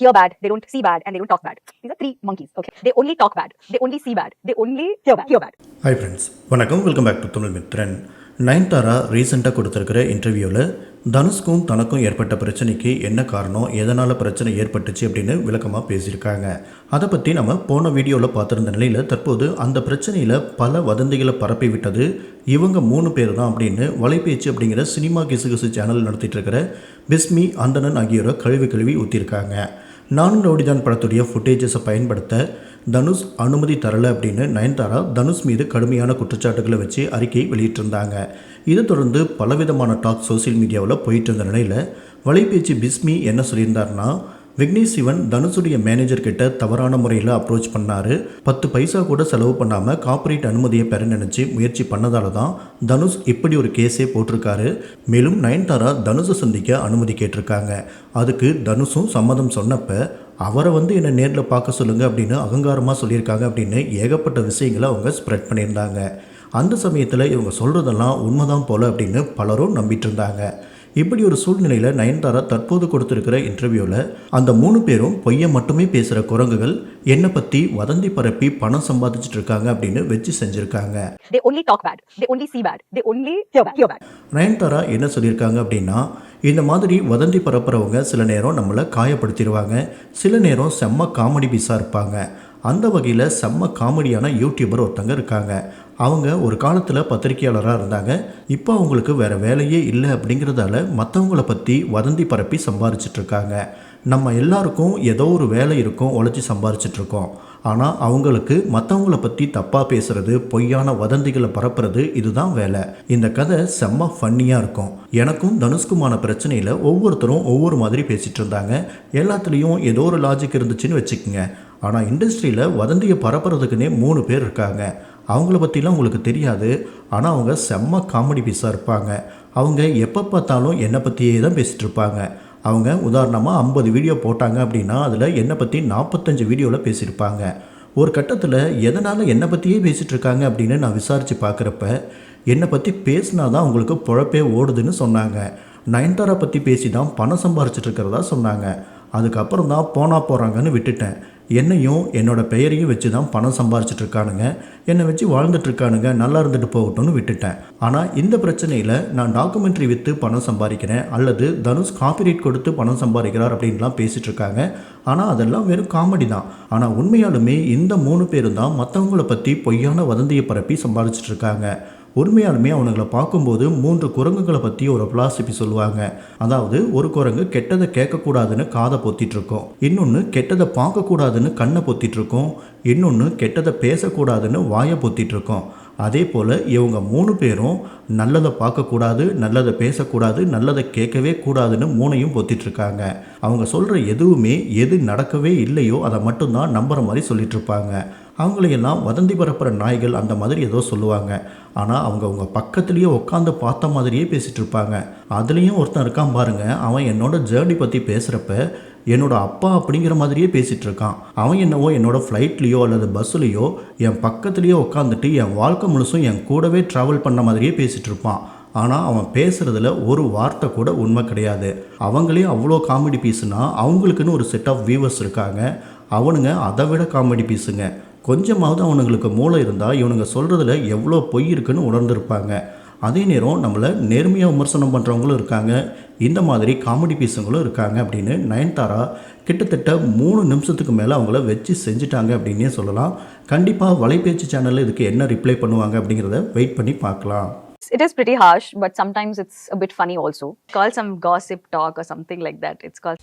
hear bad, they don't see bad, and they don't talk bad. These are three monkeys. Okay, they only talk bad, they only see bad, they only hear bad. Hi friends, வணக்கம். Welcome back to Tamil Mithran. Nayanthara ரீசெண்டாக கொடுத்துருக்கிற இன்டர்வியூவில் தனுஷ்க்கும் தனக்கும் ஏற்பட்ட பிரச்சனைக்கு என்ன காரணம், எதனால் பிரச்சனை ஏற்பட்டுச்சு அப்படின்னு விளக்கமாக பேசியிருக்காங்க. அதை பற்றி நம்ம போன வீடியோவில் பார்த்துருந்த நிலையில் தற்போது அந்த பிரச்சனையில் பல வதந்திகளை பரப்பி விட்டது இவங்க 3 பேர் தான் அப்படின்னு வலைபேச்சு அப்படிங்கிற சினிமா கிசுகிசு சேனல் நடத்திட்டு இருக்கிற பிஸ்மி, அந்தணன் ஆகியோரை கழுவி ஊற்றிருக்காங்க. நானும் ரவுடிதான் படத்துடைய ஃபுட்டேஜஸை பயன்படுத்த தனுஷ் அனுமதி தரலை அப்படின்னு நயன்தாரா தனுஷ் மீது கடுமையான குற்றச்சாட்டுகளை வச்சு அறிக்கை வெளியிட்டிருந்தாங்க. இதை தொடர்ந்து பலவிதமான டாக் சோசியல் மீடியாவில் போயிட்டு இருந்த நிலையில் வலைபேச்சு பிஸ்மி என்ன சொல்லியிருந்தாருன்னா, விக்னேஷ் சிவன் தனுஷுடைய மேனேஜர் கிட்ட தவறான முறையில் அப்ரோச் பண்ணார். 10 பைசா கூட செலவு பண்ணாமல் கார்ப்பரேட் அனுமதியை பெற நினச்சி முயற்சி பண்ணதால தான் தனுஷ் இப்படி ஒரு கேஸே போட்டிருக்காரு. மேலும் நயன்தாரா தனுஷை சந்திக்க அனுமதி கேட்டிருக்காங்க. அதுக்கு தனுஷும் சம்மதம் சொன்னப்போ அவரை என்னை நேரில் பார்க்க சொல்லுங்கள் அப்படின்னு அகங்காரமாக சொல்லியிருக்காங்க அப்படின்னு ஏகப்பட்ட விஷயங்களை அவங்க ஸ்ப்ரெட் பண்ணியிருந்தாங்க. அந்த சமயத்தில் இவங்க சொல்கிறதெல்லாம் உண்மைதான் போல் அப்படின்னு பலரும் நம்பிட்டு இருந்தாங்க. இப்படி ஒரு சூழ்நிலையில் நயன்தாரா தற்போது கொடுத்துருக்கிற இன்டர்வியூவில் அந்த 3 பேரும் பொய்யை மட்டுமே பேசுகிற குரங்குகள் என்னை பற்றி வதந்தி பரப்பி பணம் சம்பாதிச்சுட்டு இருக்காங்க அப்படின்னு வச்சு செஞ்சுருக்காங்க. நயன்தாரா என்ன சொல்லியிருக்காங்க அப்படின்னா, இந்த மாதிரி வதந்தி பரப்புறவங்க சில நேரம் நம்மளை காயப்படுத்திடுவாங்க, சில நேரம் செம்ம காமெடி பீஸாக இருப்பாங்க. அந்த வகையில் செம்ம காமெடியான யூடியூபர் ஒருத்தங்க இருக்காங்க. அவங்க ஒரு காலத்தில் பத்திரிகையாளராக இருந்தாங்க. இப்போ அவங்களுக்கு வேறு வேலையே இல்லை அப்படிங்கிறதால மற்றவங்கள பற்றி வதந்தி பரப்பி சம்பாரிச்சிட்ருக்காங்க. நம்ம எல்லாருக்கும் ஏதோ ஒரு வேலை இருக்கும், உழைச்சி சம்பாரிச்சிட்ருக்கோம். ஆனால் அவங்களுக்கு மற்றவங்கள பற்றி தப்பாக பேசுகிறது, பொய்யான வதந்திகளை பரப்புறது, இதுதான் வேலை. இந்த கதை செம்ம ஃபன்னியாக இருக்கும். எனக்கும் தனுஷ்குமான பிரச்சனையில் ஒவ்வொருத்தரும் ஒவ்வொரு மாதிரி பேசிகிட்டு இருந்தாங்க. எல்லாத்துலேயும் ஏதோ ஒரு லாஜிக் இருந்துச்சுன்னு வச்சுக்கோங்க. ஆனால் இண்டஸ்ட்ரியில் வதந்தியை பரப்புறதுக்குன்னே 3 பேர் இருக்காங்க. அவங்கள பற்றிலாம் உங்களுக்கு தெரியாது. ஆனால் அவங்க செம்ம காமெடி பீஸாக இருப்பாங்க. அவங்க எப்போ பார்த்தாலும் என்னை பற்றியே தான் பேசிகிட்டு இருப்பாங்க. அவங்க உதாரணமாக 50 வீடியோ போட்டாங்க அப்படின்னா அதில் என்னை பற்றி 45 வீடியோவில் பேசியிருப்பாங்க. ஒரு கட்டத்தில் எதனால் என்னை பற்றியே பேசிகிட்டு இருக்காங்க அப்படின்னு நான் விசாரித்து பார்க்குறப்ப என்னை பற்றி பேசினா தான் அவங்களுக்கு பொழப்பே ஓடுதுன்னு சொன்னாங்க. நயன்தாரா பற்றி பேசி தான் பணம் சம்பாரிச்சிட்டு இருக்கிறதா சொன்னாங்க. அதுக்கப்புறம் தான் போகிறாங்கன்னு விட்டுட்டேன். என்னையும் என்னோடய பெயரையும் வச்சு தான் பணம் சம்பாரிச்சிட்ருக்கானுங்க, என்னை வச்சு வாழ்ந்துட்டுருக்கானுங்க, நல்லா இருந்துட்டு போகட்டும்னு விட்டுட்டேன். ஆனால் இந்த பிரச்சனையில் நான் டாக்குமெண்ட்ரி விற்று பணம் சம்பாதிக்கிறேன் அல்லது தனுஷ் காப்பிரைட் கொடுத்து பணம் சம்பாதிக்கிறார் அப்படின்லாம் பேசிகிட்ருக்காங்க. ஆனால் அதெல்லாம் வெறும் காமெடி தான். ஆனால் உண்மையாலுமே இந்த 3 பேரும் தான் மற்றவங்கள பற்றி பொய்யான வதந்தியை பரப்பி சம்பாதிச்சிட்ருக்காங்க. உண்மையாலுமே அவனுங்களை பார்க்கும்போது 3 குரங்குகளை பற்றி ஒரு பிலாசபி சொல்லுவாங்க. அதாவது ஒரு குரங்கு கெட்டதை கேட்கக்கூடாதுன்னு காதை பொத்திட்டுருக்கோம், இன்னொன்று கெட்டதை பார்க்கக்கூடாதுன்னு கண்ணை பொத்திட்டுருக்கோம், இன்னொன்று கெட்டதை பேசக்கூடாதுன்னு வாயை பொத்திட்டுருக்கோம். அதே போல் இவங்க 3 பேரும் நல்லதை பார்க்கக்கூடாது, நல்லதை பேசக்கூடாது, நல்லதை கேட்கவே கூடாதுன்னு 3ஐயும் பொத்திட்டுருக்காங்க. அவங்க சொல்கிற எதுவுமே எது நடக்கவே இல்லையோ அதை மட்டும்தான் நம்புகிற மாதிரி சொல்லிகிட்ருப்பாங்க. அவங்களையெல்லாம் வதந்தி பரப்புகிற நாய்கள் அந்த மாதிரி ஏதோ சொல்லுவாங்க. ஆனால் அவங்க பக்கத்துலேயே உட்காந்து பார்த்த மாதிரியே பேசிகிட்டு இருப்பாங்க. அதுலேயும் ஒருத்தன் இருக்கான் பாருங்க, அவன் என்னோட ஜேர்னி பற்றி பேசுகிறப்ப என்னோட அப்பா அப்படிங்கிற மாதிரியே பேசிகிட்டு இருக்கான். அவன் என்னவோ என்னோட ஃப்ளைட்லேயோ அல்லது பஸ்ஸுலேயோ என் பக்கத்துலேயே உட்காந்துட்டு என் வாழ்க்கை முழுசும் என் கூடவே ட்ராவல் பண்ண மாதிரியே பேசிகிட்டு இருப்பான். ஆனால் அவன் பேசுகிறதுல ஒரு வார்த்தை கூட உண்மை கிடையாது. அவங்களே அவ்வளோ காமெடி பீஸுனா அவங்களுக்குன்னு ஒரு செட் ஆஃப் வியூவர்ஸ் இருக்காங்க. அவனுங்க அதை விட காமெடி பீஸுங்க. கொஞ்சமாவது அவனுங்களுக்கு மூளை இருந்தால் இவனுங்க சொல்கிறதுல எவ்வளோ பொய் இருக்குன்னு உணர்ந்துருப்பாங்க. அதே நேரம் நம்மளை நேர்மையாக விமர்சனம் பண்ணுறவங்களும் இருக்காங்க, இந்த மாதிரி காமெடி பீஸுங்களும் இருக்காங்க அப்படின்னு நயன்தாரா கிட்டத்தட்ட 3 நிமிஷத்துக்கு மேலே அவங்கள வச்சு செஞ்சுட்டாங்க அப்படின்னே சொல்லலாம். கண்டிப்பாக வலைபேச்சு சேனலில் இதுக்கு என்ன ரிப்ளை பண்ணுவாங்க அப்படிங்கிறத வெயிட் பண்ணி பார்க்கலாம். It is pretty harsh, but sometimes it's a bit funny also. Call some gossip talk or something like that. It's called